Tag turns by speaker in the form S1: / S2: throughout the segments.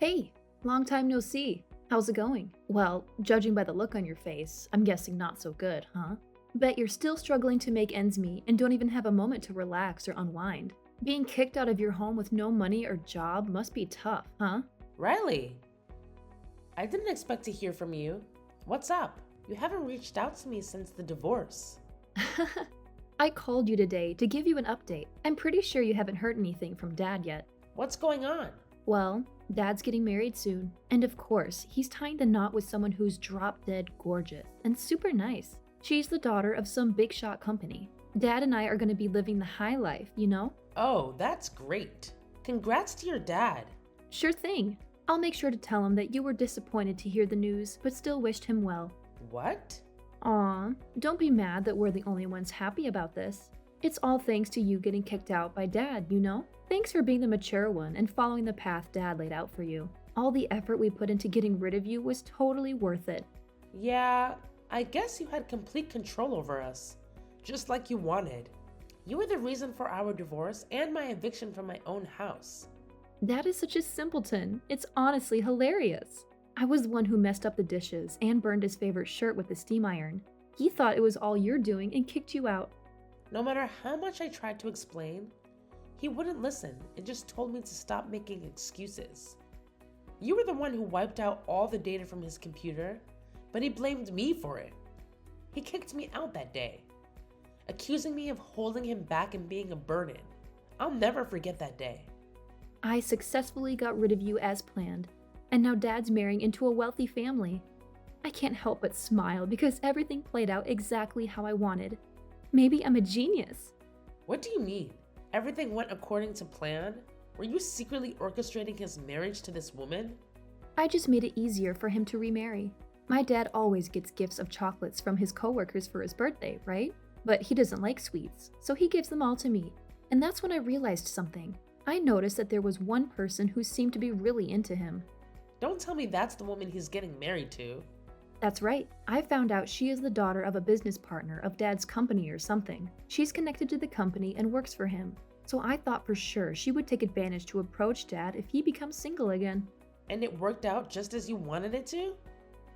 S1: Hey, long time no see. How's it going? Well, judging by the look on your face, I'm guessing not so good, huh? Bet you're still struggling to make ends meet and don't even have a moment to relax or unwind. Being kicked out of your home with no money or job must be tough, huh?
S2: Riley, I didn't expect to hear from you. What's up? You haven't reached out to me since the divorce.
S1: I called you today to give you an update. I'm pretty sure you haven't heard anything from Dad yet.
S2: What's going on?
S1: Well, Dad's getting married soon, and of course, he's tying the knot with someone who's drop-dead gorgeous and super nice. She's the daughter of some big shot company. Dad and I are going to be living the high life, you know?
S2: Oh, that's great. Congrats to your dad.
S1: Sure thing. I'll make sure to tell him that you were disappointed to hear the news, but still wished him well.
S2: What?
S1: Aw, don't be mad that we're the only ones happy about this. It's all thanks to you getting kicked out by Dad, you know? Thanks for being the mature one and following the path Dad laid out for you. All the effort we put into getting rid of you was totally worth it.
S2: Yeah, I guess you had complete control over us, just like you wanted. You were the reason for our divorce and my eviction from my own house.
S1: Dad is such a simpleton. It's honestly hilarious. I was the one who messed up the dishes and burned his favorite shirt with the steam iron. He thought it was all you're doing and kicked you out.
S2: No matter how much I tried to explain, he wouldn't listen and just told me to stop making excuses. You were the one who wiped out all the data from his computer, but he blamed me for it. He kicked me out that day, accusing me of holding him back and being a burden. I'll never forget that day.
S1: I successfully got rid of you as planned, and now Dad's marrying into a wealthy family. I can't help but smile because everything played out exactly how I wanted. Maybe I'm a genius.
S2: What do you mean? Everything went according to plan? Were you secretly orchestrating his marriage to this woman?
S1: I just made it easier for him to remarry. My dad always gets gifts of chocolates from his coworkers for his birthday, right? But he doesn't like sweets, so he gives them all to me. And that's when I realized something. I noticed that there was one person who seemed to be really into him.
S2: Don't tell me that's the woman he's getting married to.
S1: That's right. I found out she is the daughter of a business partner of Dad's company or something. She's connected to the company and works for him. So I thought for sure she would take advantage to approach Dad if he becomes single again.
S2: And it worked out just as you wanted it to?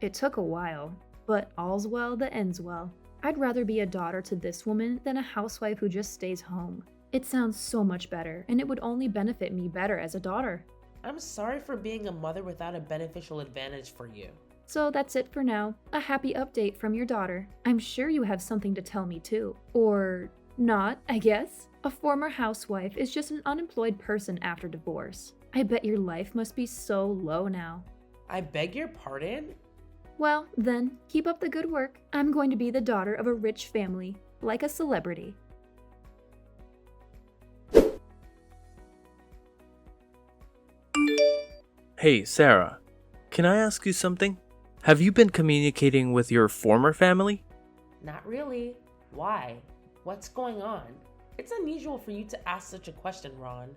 S1: It took a while, but all's well that ends well. I'd rather be a daughter to this woman than a housewife who just stays home. It sounds so much better, and it would only benefit me better as a daughter.
S2: I'm sorry for being a mother without a beneficial advantage for you.
S1: So that's it for now. A happy update from your daughter. I'm sure you have something to tell me too. Or not, I guess. A former housewife is just an unemployed person after divorce. I bet your life must be so low now.
S2: I beg your pardon?
S1: Well, then, keep up the good work. I'm going to be the daughter of a rich family, like a celebrity.
S3: Hey, Sarah, can I ask you something? Have you been communicating with your former family?
S2: Not really. Why? What's going on? It's unusual for you to ask such a question, Ron.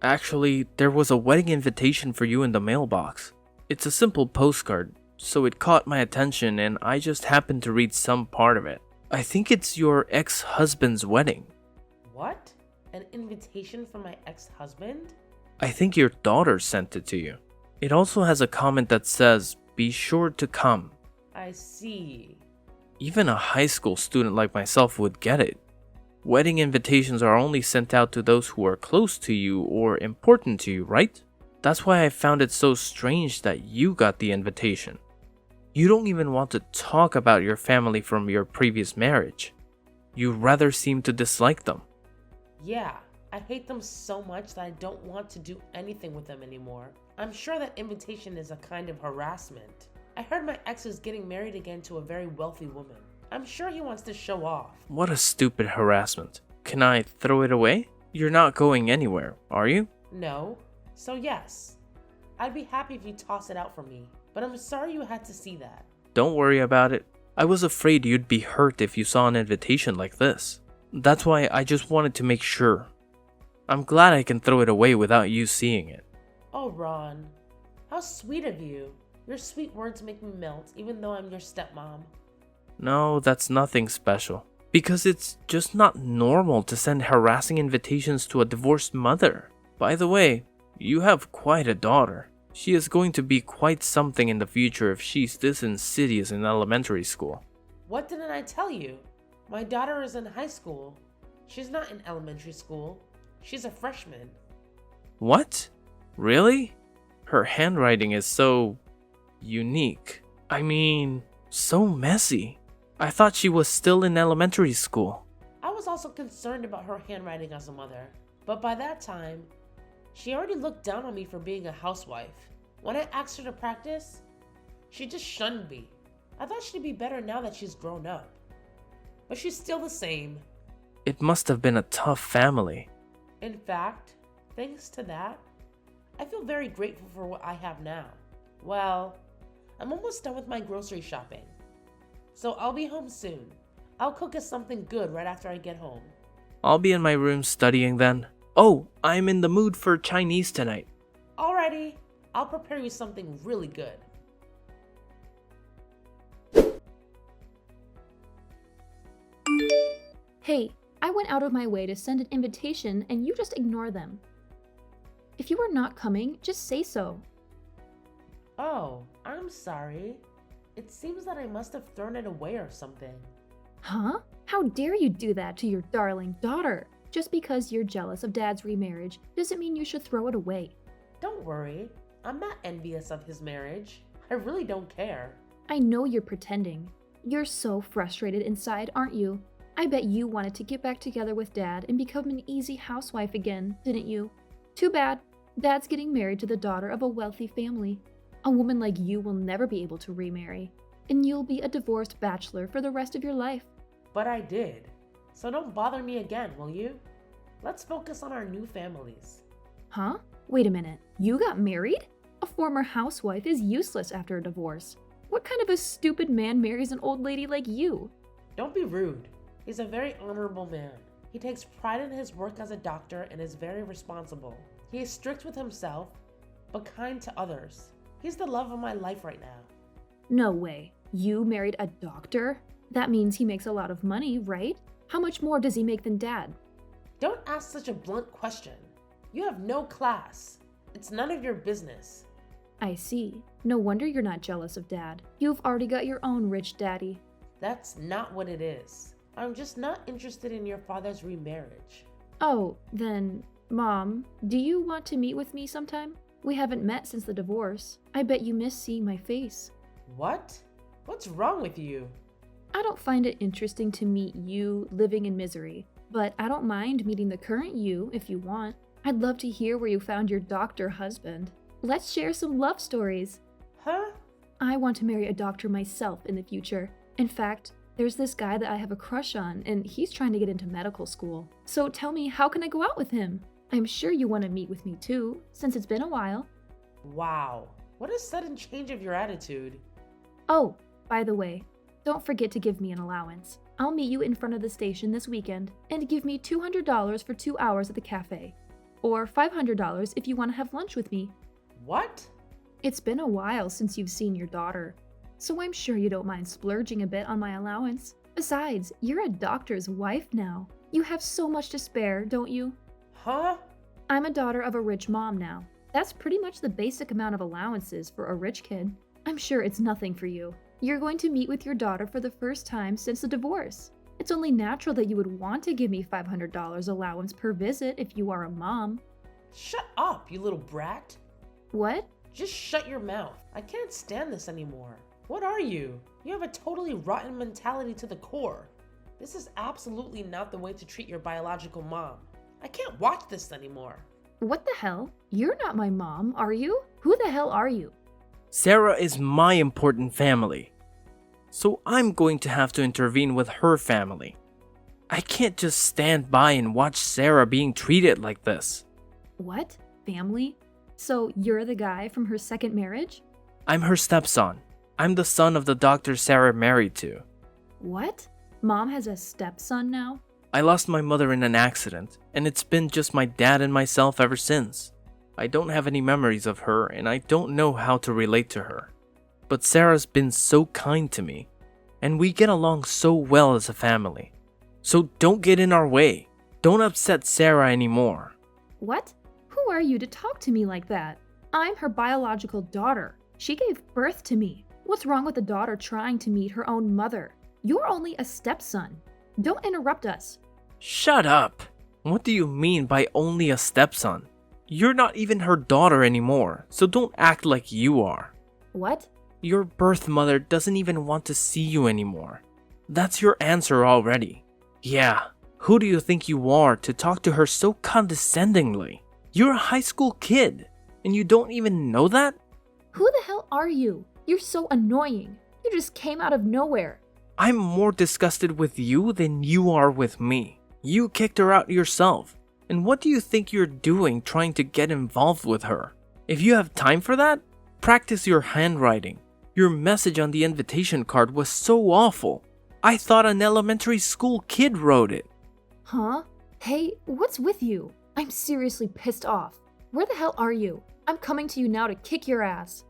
S3: Actually, there was a wedding invitation for you in the mailbox. It's a simple postcard, so it caught my attention and I just happened to read some part of it. I think it's your ex-husband's wedding.
S2: What? An invitation from my ex-husband?
S3: I think your daughter sent it to you. It also has a comment that says, "Be sure to come."
S2: I see.
S3: Even a high school student like myself would get it. Wedding invitations are only sent out to those who are close to you or important to you, right? That's why I found it so strange that you got the invitation. You don't even want to talk about your family from your previous marriage. You rather seem to dislike them.
S2: Yeah, I hate them so much that I don't want to do anything with them anymore. I'm sure that invitation is a kind of harassment. I heard my ex is getting married again to a very wealthy woman. I'm sure he wants to show off.
S3: What a stupid harassment. Can I throw it away? You're not going anywhere, are you?
S2: No. So yes, I'd be happy if you toss it out for me, but I'm sorry you had to see that.
S3: Don't worry about it. I was afraid you'd be hurt if you saw an invitation like this. That's why I just wanted to make sure. I'm glad I can throw it away without you seeing it.
S2: Oh, Ron, how sweet of you. Your sweet words make me melt, even though I'm your stepmom.
S3: No, that's nothing special. Because it's just not normal to send harassing invitations to a divorced mother. By the way, you have quite a daughter. She is going to be quite something in the future if she's this insidious in elementary school.
S2: What didn't I tell you? My daughter is in high school. She's not in elementary school. She's a freshman.
S3: What? Really? Her handwriting is so unique. I mean, so messy. I thought she was still in elementary school.
S2: I was also concerned about her handwriting as a mother, but by that time, she already looked down on me for being a housewife. When I asked her to practice, she just shunned me. I thought she'd be better now that she's grown up. But she's still the same.
S3: It must have been a tough family.
S2: In fact, thanks to that, I feel very grateful for what I have now. Well, I'm almost done with my grocery shopping, so I'll be home soon. I'll cook us something good right after I get home.
S3: I'll be in my room studying then. Oh, I'm in the mood for Chinese tonight.
S2: Alrighty, I'll prepare you something really good.
S1: Hey, I went out of my way to send an invitation and you just ignore them. If you are not coming, just say so.
S2: Oh, I'm sorry. It seems that I must have thrown it away or something.
S1: Huh? How dare you do that to your darling daughter? Just because you're jealous of Dad's remarriage doesn't mean you should throw it away.
S2: Don't worry, I'm not envious of his marriage. I really don't care.
S1: I know you're pretending. You're so frustrated inside, aren't you? I bet you wanted to get back together with Dad and become an easy housewife again, didn't you? Too bad. Dad's getting married to the daughter of a wealthy family. A woman like you will never be able to remarry, and you'll be a divorced bachelor for the rest of your life.
S2: But I did. So don't bother me again, will you? Let's focus on our new families.
S1: Huh? Wait a minute. You got married? A former housewife is useless after a divorce. What kind of a stupid man marries an old lady like you?
S2: Don't be rude. He's a very honorable man. He takes pride in his work as a doctor and is very responsible. He is strict with himself, but kind to others. He's the love of my life right now.
S1: No way. You married a doctor? That means he makes a lot of money, right? How much more does he make than Dad?
S2: Don't ask such a blunt question. You have no class. It's none of your business.
S1: I see. No wonder you're not jealous of Dad. You've already got your own rich daddy.
S2: That's not what it is. I'm just not interested in your father's remarriage.
S1: Oh, then, Mom, do you want to meet with me sometime? We haven't met since the divorce. I bet you miss seeing my face.
S2: What? What's wrong with you?
S1: I don't find it interesting to meet you living in misery, but I don't mind meeting the current you if you want. I'd love to hear where you found your doctor husband. Let's share some love stories.
S2: Huh?
S1: I want to marry a doctor myself in the future. In fact, there's this guy that I have a crush on, and he's trying to get into medical school. So tell me, how can I go out with him? I'm sure you want to meet with me too, since it's been a while.
S2: Wow. What a sudden change of your attitude.
S1: Oh, by the way, don't forget to give me an allowance. I'll meet you in front of the station this weekend and give me $200 for 2 hours at the cafe. Or $500 if you want to have lunch with me.
S2: What?
S1: It's been a while since you've seen your daughter, so I'm sure you don't mind splurging a bit on my allowance. Besides, you're a doctor's wife now. You have so much to spare, don't you?
S2: Huh?
S1: I'm a daughter of a rich mom now. That's pretty much the basic amount of allowances for a rich kid. I'm sure it's nothing for you. You're going to meet with your daughter for the first time since the divorce. It's only natural that you would want to give me $500 allowance per visit if you are a mom.
S2: Shut up, you little brat.
S1: What?
S2: Just shut your mouth. I can't stand this anymore. What are you? You have a totally rotten mentality to the core. This is absolutely not the way to treat your biological mom. I can't watch this anymore.
S1: What the hell? You're not my mom, are you? Who the hell are you?
S3: Sarah is my important family, so I'm going to have to intervene with her family. I can't just stand by and watch Sarah being treated like this.
S1: What? Family? So you're the guy from her second marriage?
S3: I'm her stepson. I'm the son of the doctor Sarah married to.
S1: What? Mom has a stepson now?
S3: I lost my mother in an accident, and it's been just my dad and myself ever since. I don't have any memories of her, and I don't know how to relate to her. But Sarah's been so kind to me, and we get along so well as a family. So don't get in our way. Don't upset Sarah anymore.
S1: What? Who are you to talk to me like that? I'm her biological daughter. She gave birth to me. What's wrong with a daughter trying to meet her own mother? You're only a stepson. Don't interrupt us.
S3: Shut up! What do you mean by only a stepson? You're not even her daughter anymore, so don't act like you are.
S1: What?
S3: Your birth mother doesn't even want to see you anymore. That's your answer already. Yeah, who do you think you are to talk to her so condescendingly? You're a high school kid, and you don't even know that?
S1: Who the hell are you? You're so annoying. You just came out of nowhere.
S3: I'm more disgusted with you than you are with me. You kicked her out yourself. And what do you think you're doing trying to get involved with her? If you have time for that, practice your handwriting. Your message on the invitation card was so awful. I thought an elementary school kid wrote it.
S1: Huh? Hey, what's with you? I'm seriously pissed off. Where the hell are you? I'm coming to you now to kick your ass.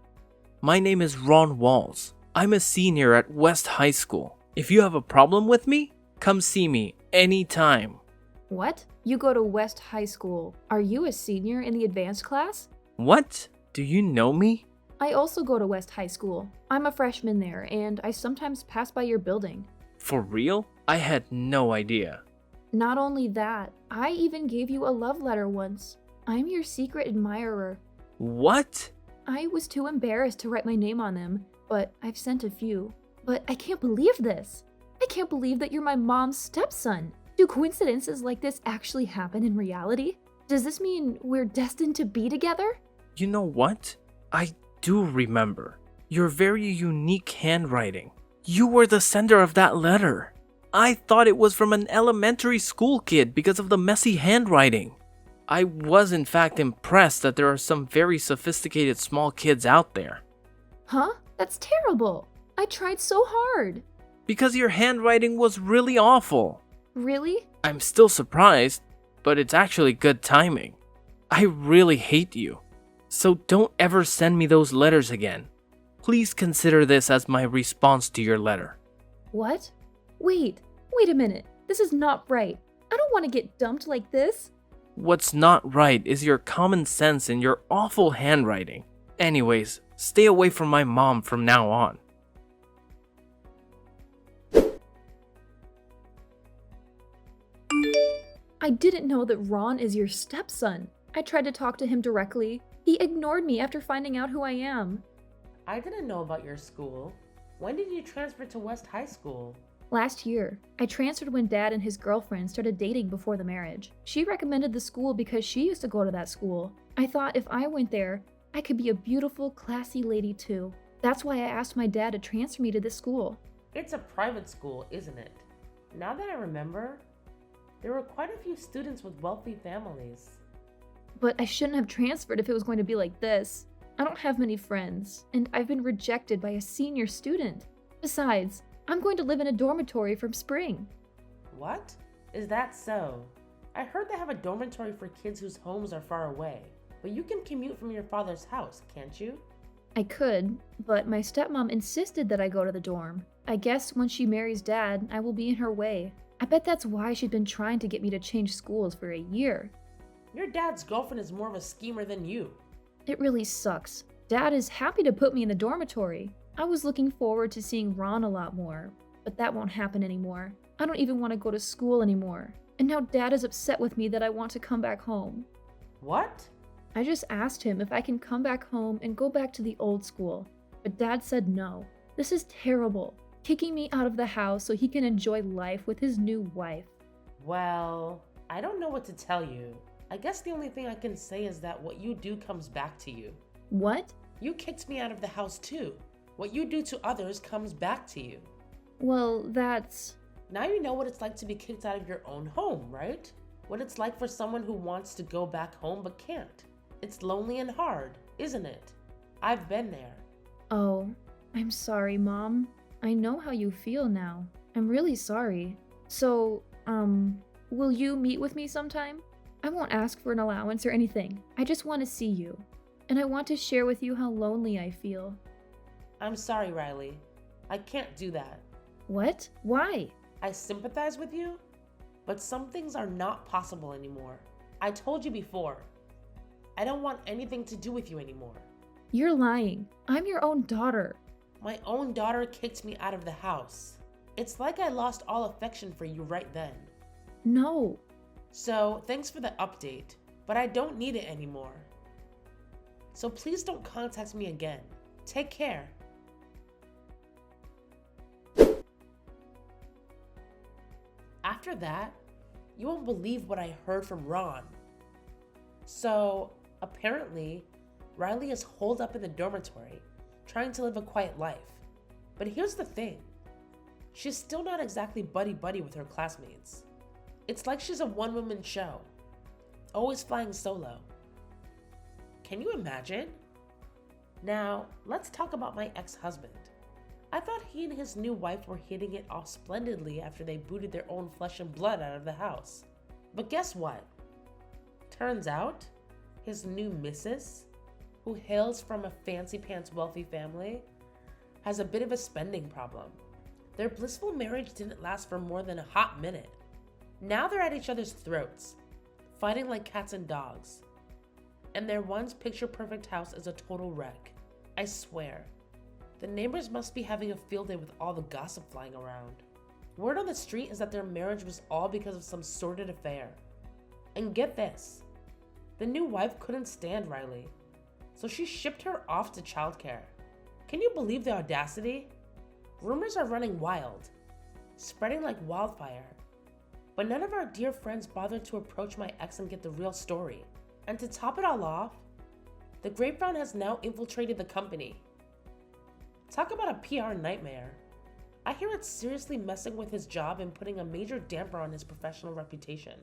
S3: My name is Ron Walls. I'm a senior at West High School. If you have a problem with me, come see me anytime.
S1: What? You go to West High School. Are you a senior in the advanced class?
S3: What? Do you know me?
S1: I also go to West High School. I'm a freshman there, and I sometimes pass by your building.
S3: For real? I had no idea.
S1: Not only that, I even gave you a love letter once. I'm your secret admirer.
S3: What?
S1: I was too embarrassed to write my name on them, but I've sent a few. But I can't believe this. I can't believe that you're my mom's stepson. Do coincidences like this actually happen in reality? Does this mean we're destined to be together?
S3: You know what? I do remember. Your very unique handwriting. You were the sender of that letter. I thought it was from an elementary school kid because of the messy handwriting. I was in fact impressed that there are some very sophisticated small kids out there.
S1: Huh? That's terrible. I tried so hard.
S3: Because your handwriting was really awful.
S1: Really?
S3: I'm still surprised, but it's actually good timing. I really hate you. So don't ever send me those letters again. Please consider this as my response to your letter.
S1: What? Wait a minute. This is not right. I don't want to get dumped like this.
S3: What's not right is your common sense and your awful handwriting. Anyways, stay away from my mom from now on.
S1: I didn't know that Ron is your stepson. I tried to talk to him directly. He ignored me after finding out who I am.
S2: I didn't know about your school. When did you transfer to West High School?
S1: Last year, I transferred when Dad and his girlfriend started dating before the marriage. She recommended the school because she used to go to that school. I thought if I went there, I could be a beautiful, classy lady too. That's why I asked my dad to transfer me to this school.
S2: It's a private school, isn't it? Now that I remember, there were quite a few students with wealthy families.
S1: But I shouldn't have transferred if it was going to be like this. I don't have many friends, and I've been rejected by a senior student. Besides, I'm going to live in a dormitory from spring.
S2: What? Is that so? I heard they have a dormitory for kids whose homes are far away, but you can commute from your father's house, can't you?
S1: I could, but my stepmom insisted that I go to the dorm. I guess when she marries Dad, I will be in her way. I bet that's why she'd been trying to get me to change schools for a year.
S2: Your dad's girlfriend is more of a schemer than you.
S1: It really sucks. Dad is happy to put me in the dormitory. I was looking forward to seeing Ron a lot more, but that won't happen anymore. I don't even want to go to school anymore. And now Dad is upset with me that I want to come back home.
S2: What?
S1: I just asked him if I can come back home and go back to the old school, but Dad said no. This is terrible, kicking me out of the house so he can enjoy life with his new wife.
S2: Well, I don't know what to tell you. I guess the only thing I can say is that what you do comes back to you.
S1: What?
S2: You kicked me out of the house too. What you do to others comes back to you.
S1: Well, that's...
S2: Now you know what it's like to be kicked out of your own home, right? What it's like for someone who wants to go back home but can't. It's lonely and hard, isn't it? I've been there.
S1: Oh, I'm sorry, Mom. I know how you feel now. I'm really sorry. So, will you meet with me sometime? I won't ask for an allowance or anything. I just want to see you. And I want to share with you how lonely I feel.
S2: I'm sorry, Riley. I can't do that.
S1: What? Why?
S2: I sympathize with you, but some things are not possible anymore. I told you before. I don't want anything to do with you anymore.
S1: You're lying. I'm your own daughter.
S2: My own daughter kicked me out of the house. It's like I lost all affection for you right then.
S1: No.
S2: So, thanks for the update, but I don't need it anymore. So please don't contact me again. Take care. After that, you won't believe what I heard from Ron. So, apparently, Riley is holed up in the dormitory, trying to live a quiet life. But here's the thing. She's still not exactly buddy-buddy with her classmates. It's like she's a one-woman show, always flying solo. Can you imagine? Now, let's talk about my ex-husband. I thought he and his new wife were hitting it off splendidly after they booted their own flesh and blood out of the house. But guess what? Turns out, his new missus, who hails from a fancy-pants wealthy family, has a bit of a spending problem. Their blissful marriage didn't last for more than a hot minute. Now they're at each other's throats, fighting like cats and dogs. And their once picture-perfect house is a total wreck. I swear. The neighbors must be having a field day with all the gossip flying around. Word on the street is that their marriage was all because of some sordid affair. And get this, the new wife couldn't stand Riley, so she shipped her off to childcare. Can you believe the audacity? Rumors are running wild, spreading like wildfire. But none of our dear friends bothered to approach my ex and get the real story. And to top it all off, the grapevine has now infiltrated the company. Talk about a PR nightmare. I hear it's seriously messing with his job and putting a major damper on his professional reputation.